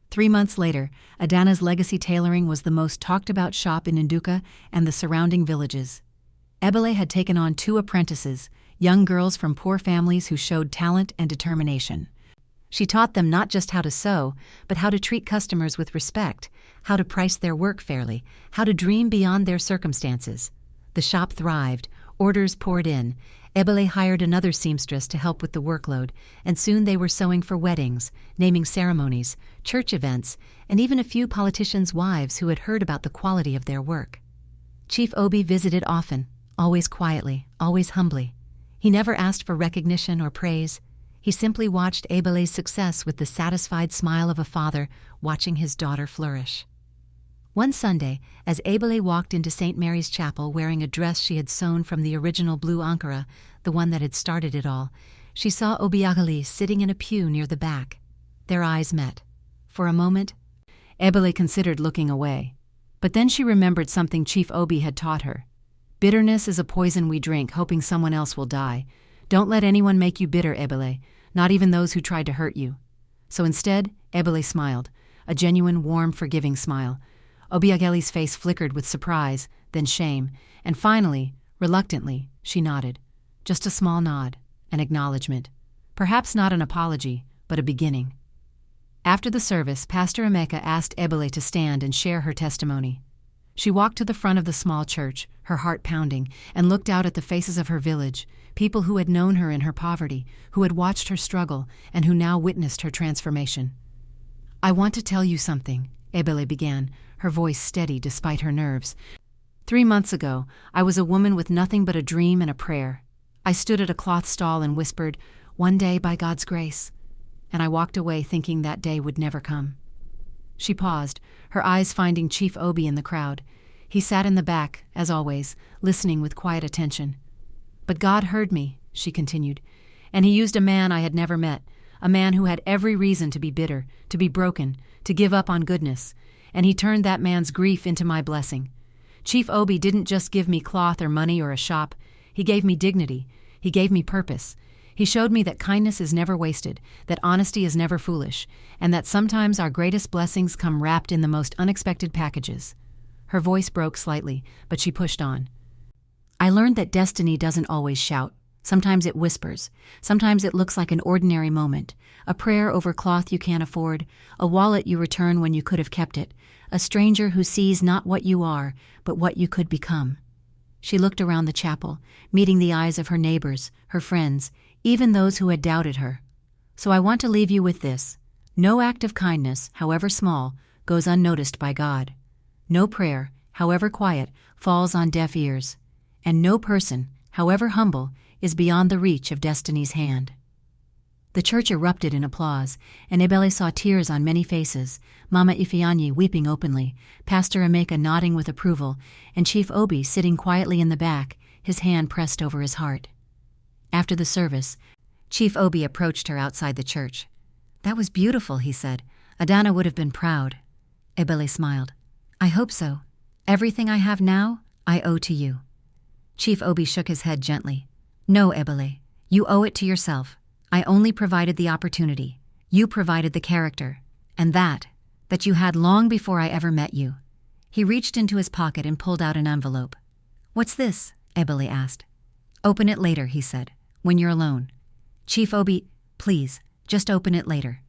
3 months later, Adana's Legacy Tailoring was the most talked-about shop in Nduka and the surrounding villages. Ebele had taken on 2 apprentices, young girls from poor families who showed talent and determination. She taught them not just how to sew, but how to treat customers with respect, how to price their work fairly, how to dream beyond their circumstances. The shop thrived, orders poured in. Ebele hired another seamstress to help with the workload, and soon they were sewing for weddings, naming ceremonies, church events, and even a few politicians' wives who had heard about the quality of their work. Chief Obi visited often, always quietly, always humbly. He never asked for recognition or praise. He simply watched Ebele's success with the satisfied smile of a father watching his daughter flourish. One Sunday, as Ebele walked into St. Mary's Chapel wearing a dress she had sewn from the original blue ankara, the one that had started it all, she saw Obiageli sitting in a pew near the back. Their eyes met. For a moment, Ebele considered looking away. But then she remembered something Chief Obi had taught her. "Bitterness is a poison we drink, hoping someone else will die. Don't let anyone make you bitter, Ebele, not even those who tried to hurt you." So instead, Ebele smiled, a genuine, warm, forgiving smile. Obiageli's face flickered with surprise, then shame, and finally, reluctantly, she nodded. Just a small nod, an acknowledgement. Perhaps not an apology, but a beginning. After the service, Pastor Emeka asked Ebele to stand and share her testimony. She walked to the front of the small church, her heart pounding, and looked out at the faces of her village, people who had known her in her poverty, who had watched her struggle, and who now witnessed her transformation. "I want to tell you something," Ebele began, her voice steady despite her nerves. 3 months ago, I was a woman with nothing but a dream and a prayer. I stood at a cloth stall and whispered, "One day by God's grace," and I walked away thinking that day would never come. She paused, her eyes finding Chief Obi in the crowd. He sat in the back, as always, listening with quiet attention. "But God heard me," she continued, "and he used a man I had never met, a man who had every reason to be bitter, to be broken, to give up on goodness, and he turned that man's grief into my blessing. Chief Obi didn't just give me cloth or money or a shop. He gave me dignity. He gave me purpose. He showed me that kindness is never wasted, that honesty is never foolish, and that sometimes our greatest blessings come wrapped in the most unexpected packages." Her voice broke slightly, but she pushed on. "I learned that destiny doesn't always shout. Sometimes it whispers. Sometimes it looks like an ordinary moment. A prayer over cloth you can't afford, a wallet you return when you could have kept it, a stranger who sees not what you are, but what you could become." She looked around the chapel, meeting the eyes of her neighbors, her friends, even those who had doubted her. "So I want to leave you with this. No act of kindness, however small, goes unnoticed by God. No prayer, however quiet, falls on deaf ears. And no person, however humble, is beyond the reach of destiny's hand." The church erupted in applause, and Ebele saw tears on many faces, Mama Ifeanyi weeping openly, Pastor Emeka nodding with approval, and Chief Obi sitting quietly in the back, his hand pressed over his heart. After the service, Chief Obi approached her outside the church. "That was beautiful," he said. "Adana would have been proud." Ebele smiled. "I hope so. Everything I have now, I owe to you." Chief Obi shook his head gently. "No, Ebele, you owe it to yourself. I only provided the opportunity. You provided the character. And that you had long before I ever met you." He reached into his pocket and pulled out an envelope. "What's this?" Ebele asked. "Open it later," he said, "when you're alone." "Chief Obi, please, just open it later."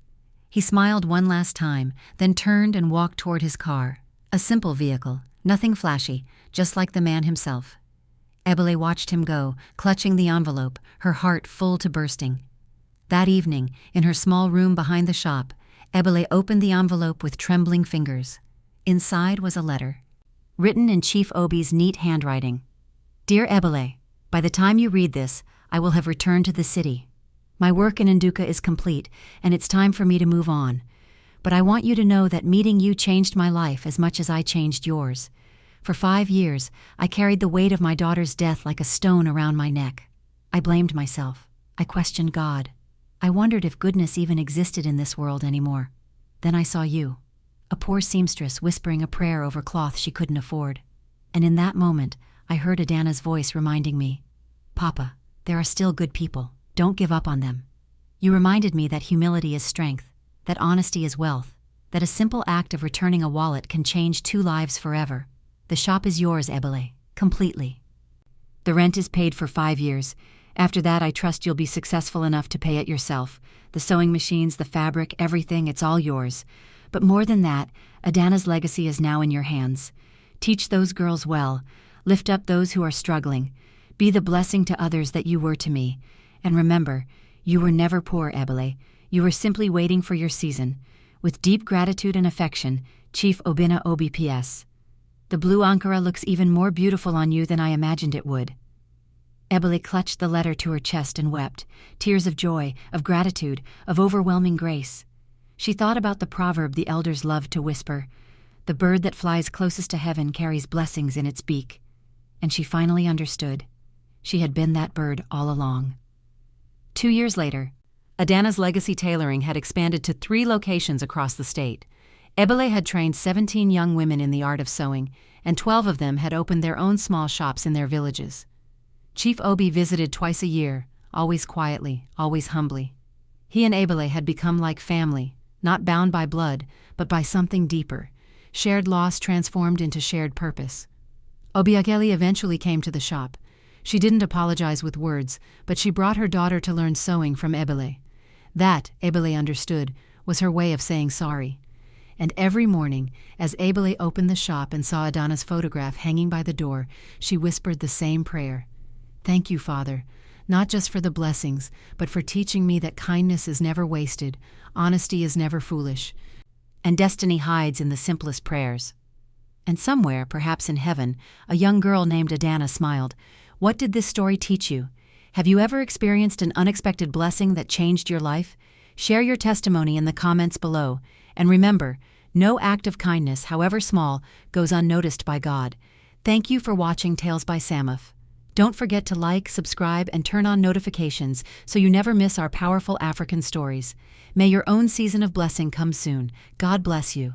He smiled one last time, then turned and walked toward his car. A simple vehicle, nothing flashy, just like the man himself. Ebele watched him go, clutching the envelope, her heart full to bursting. That evening, in her small room behind the shop, Ebele opened the envelope with trembling fingers. Inside was a letter, written in Chief Obi's neat handwriting. "Dear Ebele, by the time you read this, I will have returned to the city. My work in Nduka is complete, and it's time for me to move on. But I want you to know that meeting you changed my life as much as I changed yours. For 5 years, I carried the weight of my daughter's death like a stone around my neck. I blamed myself. I questioned God. I wondered if goodness even existed in this world anymore. Then I saw you, a poor seamstress whispering a prayer over cloth she couldn't afford. And in that moment, I heard Adana's voice reminding me, "Papa, there are still good people. Don't give up on them." You reminded me that humility is strength, that honesty is wealth, that a simple act of returning a wallet can change 2 lives forever. The shop is yours, Ebele, completely. The rent is paid for 5 years. After that, I trust you'll be successful enough to pay it yourself. The sewing machines, the fabric, everything, it's all yours. But more than that, Adana's legacy is now in your hands. Teach those girls well. Lift up those who are struggling. Be the blessing to others that you were to me. And remember, you were never poor, Ebele. You were simply waiting for your season. With deep gratitude and affection, Chief Obina OBPS. The blue ankara looks even more beautiful on you than I imagined it would. Ebele clutched the letter to her chest and wept, tears of joy, of gratitude, of overwhelming grace. She thought about the proverb the elders loved to whisper, "The bird that flies closest to heaven carries blessings in its beak." And she finally understood. She had been that bird all along. 2 years later, Adana's legacy tailoring had expanded to 3 locations across the state. Ebele had trained 17 young women in the art of sewing, and 12 of them had opened their own small shops in their villages. Chief Obi visited twice a year, always quietly, always humbly. He and Ebele had become like family, not bound by blood, but by something deeper, shared loss transformed into shared purpose. Obiageli eventually came to the shop. She didn't apologize with words, but she brought her daughter to learn sewing from Ebele. That, Ebele understood, was her way of saying sorry. And every morning, as Ebele opened the shop and saw Adana's photograph hanging by the door, she whispered the same prayer. "Thank you, Father, not just for the blessings, but for teaching me that kindness is never wasted, honesty is never foolish, and destiny hides in the simplest prayers." And somewhere, perhaps in heaven, a young girl named Adana smiled. What did this story teach you? Have you ever experienced an unexpected blessing that changed your life? Share your testimony in the comments below. And remember, no act of kindness, however small, goes unnoticed by God. Thank you for watching Tales by Sammuff. Don't forget to like, subscribe, and turn on notifications so you never miss our powerful African stories. May your own season of blessing come soon. God bless you.